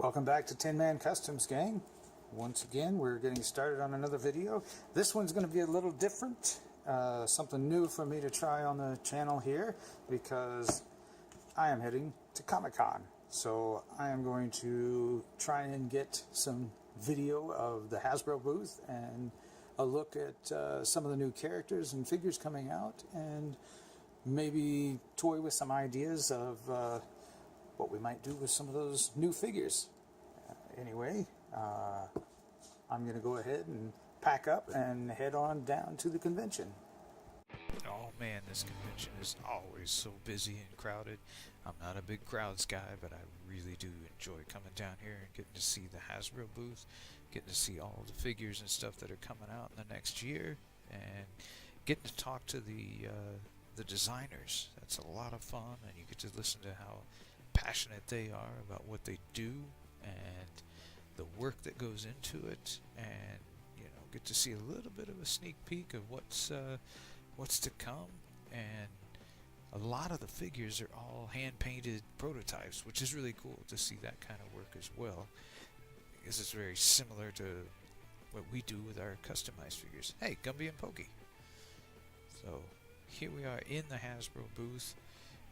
Welcome back to Tin Man Customs, gang. Once again, we're getting started on another video. This one's going to be a little different, something new for me to try on the channel here, because I am heading to Comic-Con. So I am going to try and get some video of the Hasbro booth and a look at some of the new characters and figures coming out, and maybe toy with some ideas of what we might do with some of those new figures. Anyway, I'm going to go ahead and pack up and head on down to the convention. Oh man, this convention is always so busy and crowded. I'm not a big crowds guy, but I really do enjoy coming down here and getting to see the Hasbro booth, getting to see all the figures and stuff that are coming out in the next year, and getting to talk to the designers. That's a lot of fun, and you get to listen to how passionate they are about what they do and the work that goes into it, and get to see a little bit of a sneak peek of what's to come. And a lot of the figures are all hand-painted prototypes, which is really cool to see that kind of work as well, because it's very similar to what we do with our customized figures. Hey, Gumby and Pokey. So here we are in the Hasbro booth,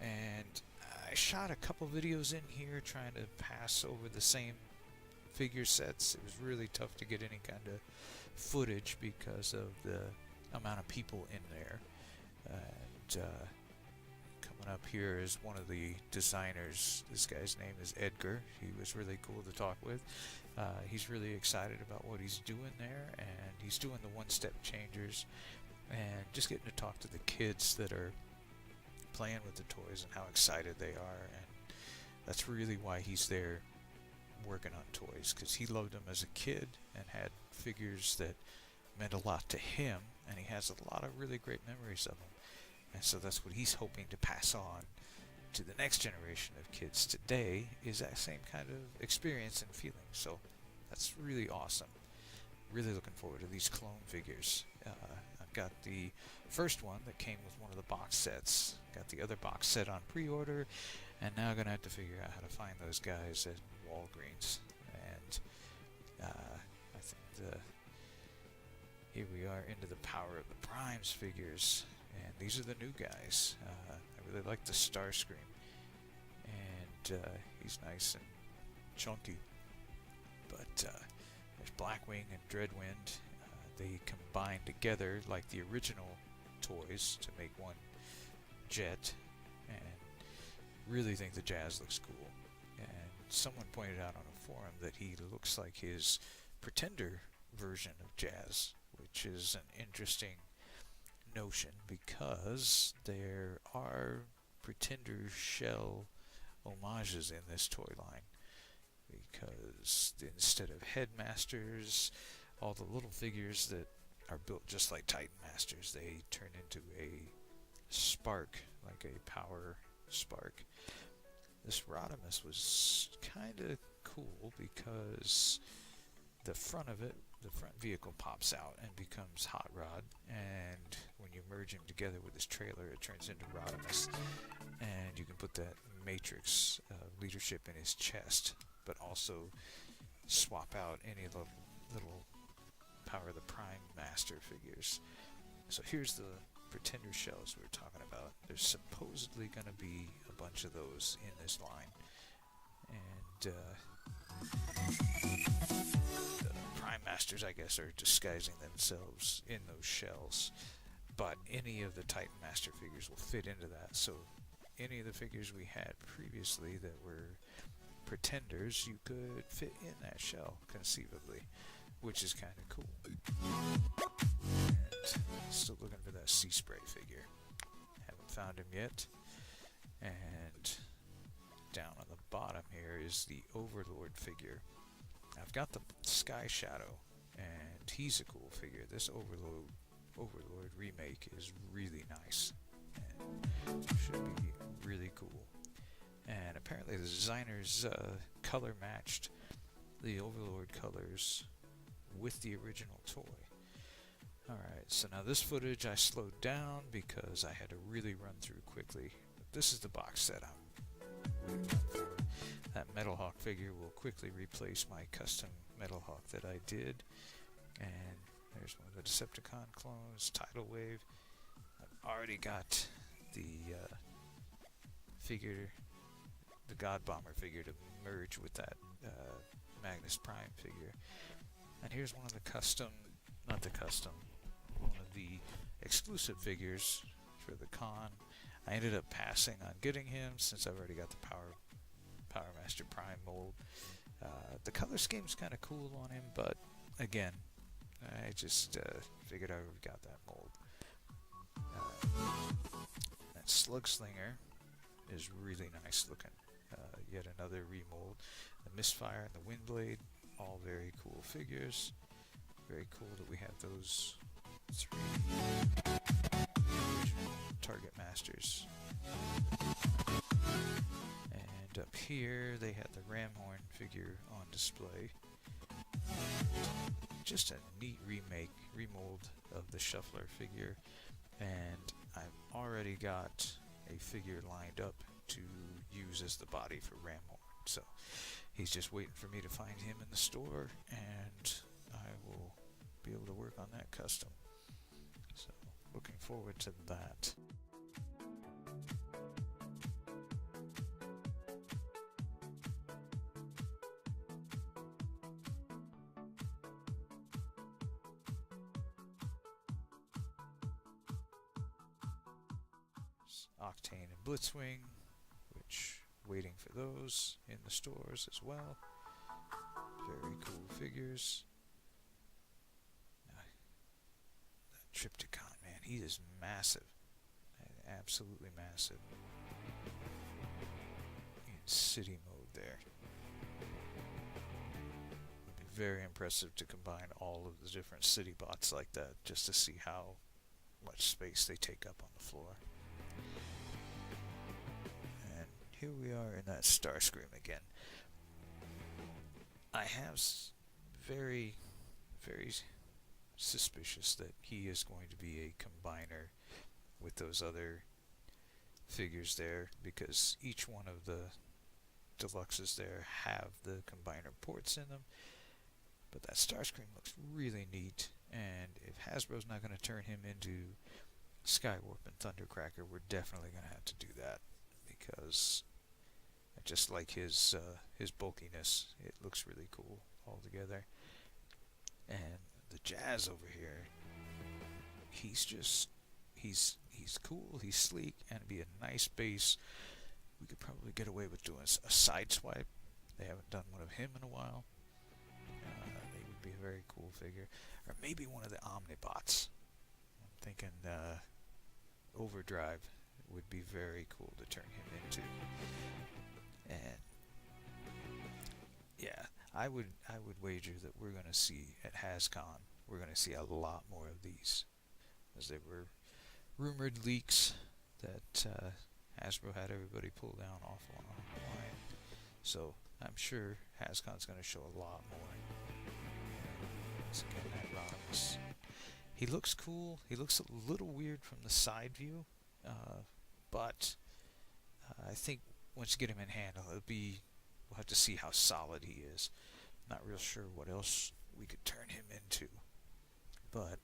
and I shot a couple videos in here trying to pass over the same figure sets. It was really tough to get any kind of footage because of the amount of people in there. And coming up here is one of the designers. This guy's name is Edgar. He was really cool to talk with. He's really excited about what he's doing there, and he's doing the one-step changers and just getting to talk to the kids that are playing with the toys and how excited they are. And that's really why he's there working on toys, because he loved them as a kid and had figures that meant a lot to him, and he has a lot of really great memories of them. And so that's what he's hoping to pass on to the next generation of kids today, is that same kind of experience and feeling. So that's really awesome. Really looking forward to these clone figures. I've got the first one that came with one of the box sets. Got the other box set on pre-order, and now I'm going to have to figure out how to find those guys at Walgreens. And I think here we are into the Power of the Primes figures, and these are the new guys. I really like the Starscream, and he's nice and chunky. But there's Blackwing and Dreadwind. They combine together like the original toys to make one jet, and really think the Jazz looks cool. And someone pointed out on a forum that he looks like his Pretender version of Jazz, which is an interesting notion, because there are Pretender shell homages in this toy line, because instead of headmasters, all the little figures that are built just like Titan Masters, they turn into a spark, like a power spark. This Rodimus was kind of cool because the front of it, the front vehicle pops out and becomes Hot Rod, and when you merge him together with his trailer, it turns into Rodimus, and you can put that Matrix leadership in his chest, but also swap out any of the little Power of the Prime Master figures. So here's the Pretender shells we were talking about. There's supposedly going to be a bunch of those in this line, and the Prime Masters, I guess, are disguising themselves in those shells, but any of the Titan Master figures will fit into that. So any of the figures we had previously that were Pretenders, you could fit in that shell conceivably, which is kind of cool. And still looking for that Sea Spray figure. Haven't found him yet. And down on the bottom here is the Overlord figure. I've got the Sky Shadow, and he's a cool figure. This Overlord remake is really nice, and should be really cool. And apparently the designers color matched the Overlord colors with the original toy. Alright, so now this footage I slowed down because I had to really run through quickly. But this is the box set I'm waiting for. That Metal Hawk figure will quickly replace my custom Metal Hawk that I did. And there's one of the Decepticon clones, Tidal Wave. I've already got the figure, the God Bomber figure, to merge with that Magnus Prime figure. And here's one of the custom, not the custom, one of the exclusive figures for the con. I ended up passing on getting him since I've already got the Power Master Prime mold. The color scheme's kind of cool on him, but again, I just figured I already got that mold. That Slug Slinger is really nice looking. Yet another remold. The Misfire and the Windblade, all very cool figures. Very cool that we have those three Target Masters. And up here they had the Ramhorn figure on display. Just a neat remold of the Shuffler figure, and I've already got a figure lined up to use as the body for Ramhorn. So he's just waiting for me to find him in the store, and I will be able to work on that custom. So looking forward to that. Octane and Blitzwing, which waiting for those in the stores as well. Very cool figures. That Triptychon, man, he is massive. Absolutely massive. In city mode there. Would be very impressive to combine all of the different city bots like that, just to see how much space they take up on the floor. And here we are in that Starscream again. I have very suspicious that he is going to be a combiner with those other figures there, because each one of the deluxes there have the combiner ports in them. But that Starscream looks really neat, and if Hasbro's not going to turn him into Skywarp and Thundercracker, we're definitely going to have to do that, because I just like his bulkiness. It looks really cool altogether. And the Jazz over here, he's cool, he's sleek, and it'd be a nice base. We could probably get away with doing a side swipe. They haven't done one of him in a while. They would be a very cool figure. Or maybe one of the Omnibots. I'm thinking Overdrive would be very cool to turn him into. And yeah, I would wager that we're going to see at HasCon, we're going to see a lot more of these, as they were rumored leaks that Hasbro had everybody pull down off online. So I'm sure HasCon's going to show a lot more. Once again, that Rodimus. He looks cool. He looks a little weird from the side view, but I think once you get him in hand, we'll have to see how solid he is. Not real sure what else we could turn him into, but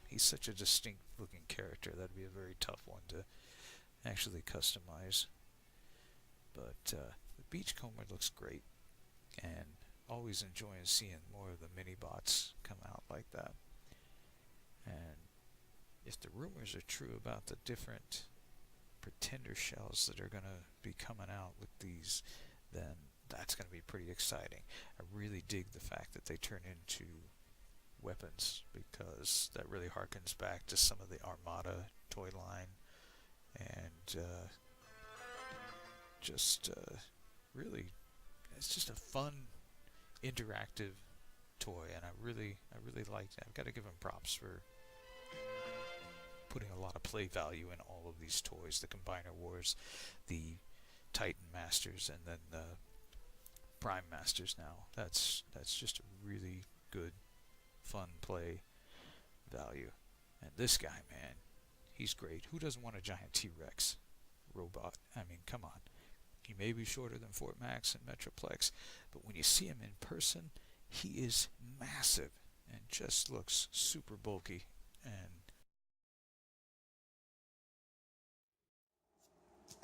he's such a distinct looking character. That'd be a very tough one to actually customize. But the Beachcomber looks great, and always enjoying seeing more of the mini bots come out like that. And if the rumors are true about the different pretender shells that are going to be coming out with these, then that's going to be pretty exciting. I really dig the fact that they turn into weapons, because that really harkens back to some of the Armada toy line, and really, it's just a fun interactive toy, and I really liked it. I've got to give them props for putting a lot of play value in all of these toys. The Combiner Wars, the Titan Masters, and then the Prime Masters now. That's just a really good, fun play value. And this guy, man, he's great. Who doesn't want a giant T-Rex robot? I mean, come on. He may be shorter than Fort Max and Metroplex, but when you see him in person, he is massive and just looks super bulky. And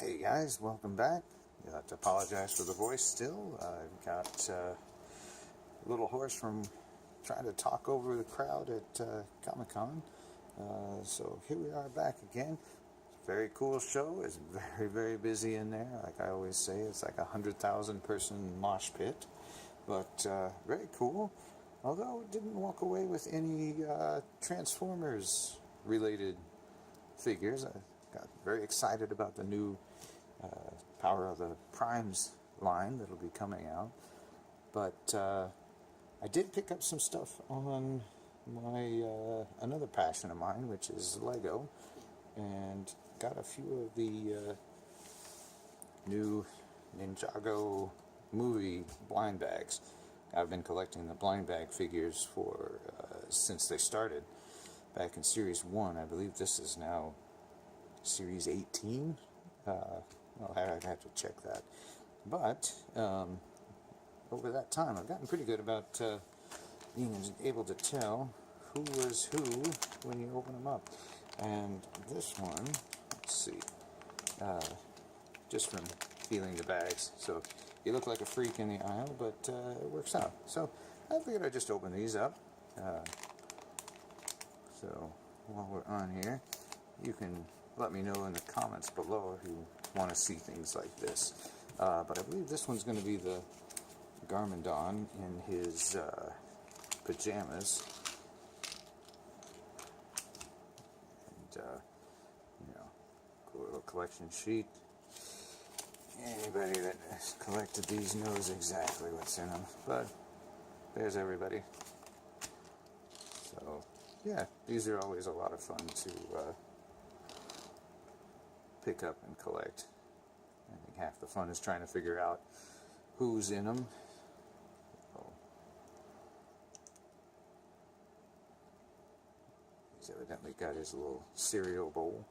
hey guys, welcome back. You have to apologize for the voice still. I've got a little hoarse from trying to talk over the crowd at Comic-Con. So here we are back again. Very cool show. It's very, very busy in there. Like I always say, it's like 100,000 person mosh pit. But very cool. Although didn't walk away with any Transformers related figures. I got very excited about the new Power of the Primes line that'll be coming out. But I did pick up some stuff on my another passion of mine, which is Lego, and got a few of the new Ninjago Movie blind bags. I've been collecting the blind bag figures for since they started back in Series 1. I believe this is now Series 18. I'll have to check that. But over that time, I've gotten pretty good about being able to tell who was who when you open them up. And this one, let's see, just from feeling the bags. So you look like a freak in the aisle, but it works out. So I figured I'd just open these up. So while we're on here, you can let me know in the comments below if you want to see things like this. But I believe this one's going to be the Garmandon in his pajamas. And, you know, cool little collection sheet. Anybody that has collected these knows exactly what's in them. But there's everybody. So, yeah, these are always a lot of fun to pick up and collect. I think half the fun is trying to figure out who's in them. Oh. He's evidently got his little cereal bowl.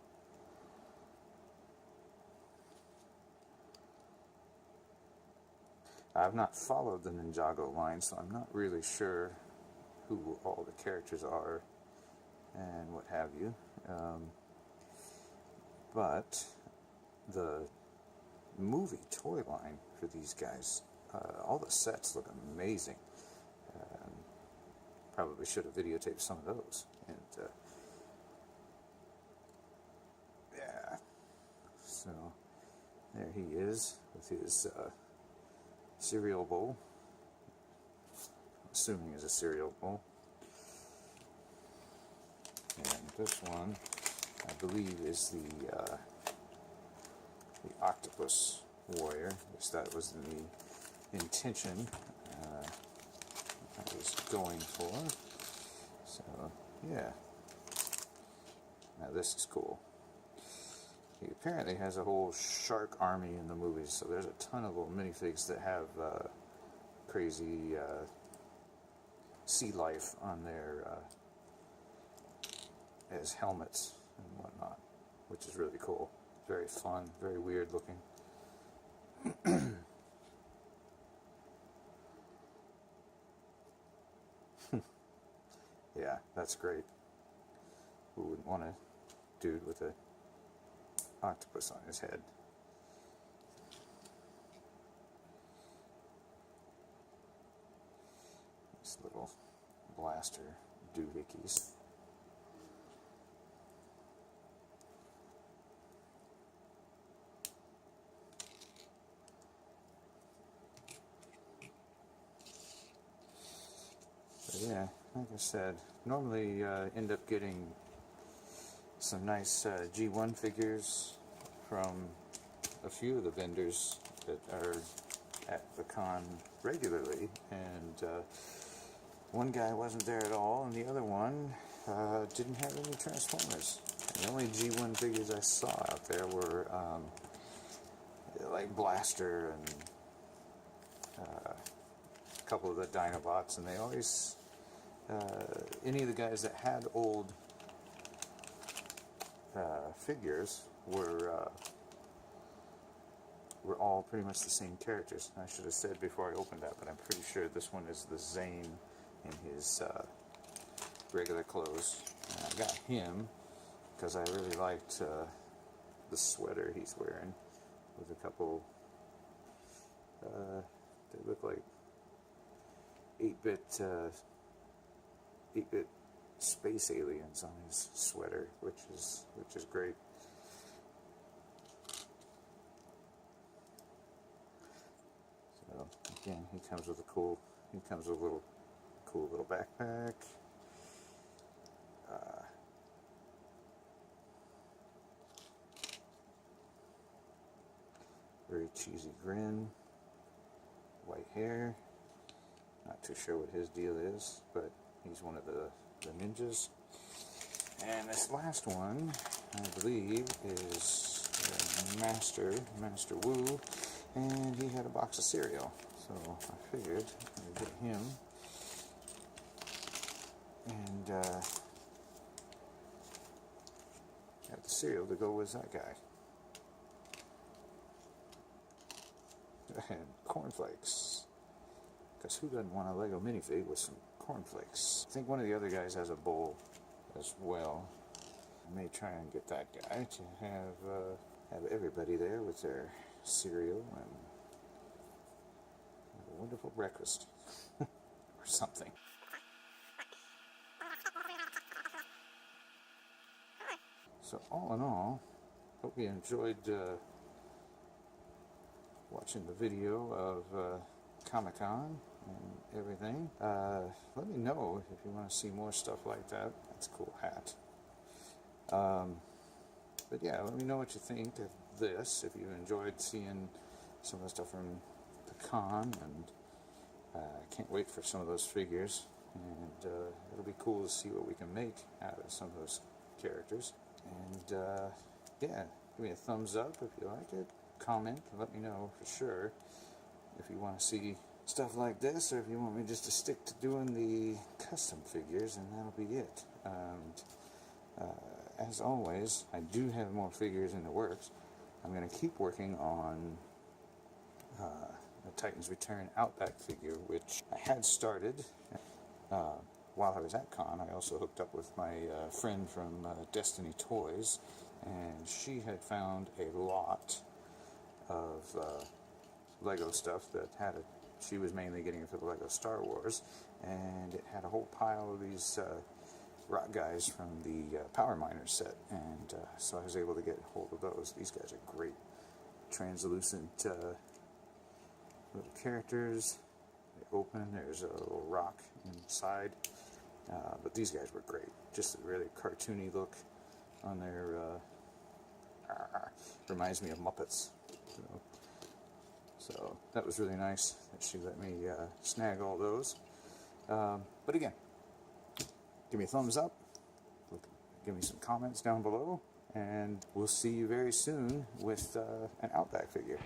I've not followed the Ninjago line, so I'm not really sure who all the characters are and what have you. But the movie toy line for these guys, all the sets look amazing. Probably should have videotaped some of those. And yeah, so there he is with his cereal bowl. Assuming is a cereal bowl. And this one, I believe, is the Octopus Warrior. At least that was the intention I was going for. So, yeah. Now this is cool. He apparently has a whole shark army in the movies, so there's a ton of little minifigs that have crazy sea life on their as helmets and whatnot, which is really cool. Very fun, very weird looking. Yeah, that's great. Who wouldn't want a dude with a octopus on his head? These little blaster doohickeys. But yeah, like I said, normally end up getting some nice G1 figures from a few of the vendors that are at the con regularly, and one guy wasn't there at all, and the other one didn't have any Transformers. And the only G1 figures I saw out there were like Blaster and a couple of the Dinobots, and they always any of the guys that had old figures were were all pretty much the same characters. I should have said before I opened that, but I'm pretty sure this one is the Zane in his regular clothes. And I got him because I really liked the sweater he's wearing with a couple, they look like 8-bit space aliens on his sweater, which is great. So again, he comes with a cool little backpack. Very cheesy grin, white hair. Not too sure what his deal is, but he's one of the ninjas. And this last one, I believe, is Master Wu, and he had a box of cereal. So I figured I'd get him. And got the cereal to go with that guy. And cornflakes. Because who doesn't want a Lego minifig with some cornflakes? I think one of the other guys has a bowl as well. I may try and get that guy to have everybody there with their cereal and have a wonderful breakfast or something. So all in all, hope you enjoyed watching the video of Comic-Con and everything. Let me know if you want to see more stuff like that. That's a cool hat. But yeah, let me know what you think of this, if you enjoyed seeing some of the stuff from the con, and I can't wait for some of those figures, and it'll be cool to see what we can make out of some of those characters. And yeah, give me a thumbs up if you like it. Comment, let me know for sure if you want to see stuff like this, or if you want me just to stick to doing the custom figures, and that'll be it. As always, I do have more figures in the works. I'm going to keep working on the Titans Return Outback figure, which I had started while I was at con. I also hooked up with my friend from Destiny Toys, and she had found a lot of Lego stuff that had she was mainly getting it for the Lego Star Wars, and it had a whole pile of these rock guys from the Power Miners set, and so I was able to get hold of those. These guys are great, translucent little characters. They open, there's a little rock inside, but these guys were great. Just a really cartoony look on their reminds me of Muppets. So that was really nice that she let me snag all those. But again, give me a thumbs up, give me some comments down below, and we'll see you very soon with an Outback figure.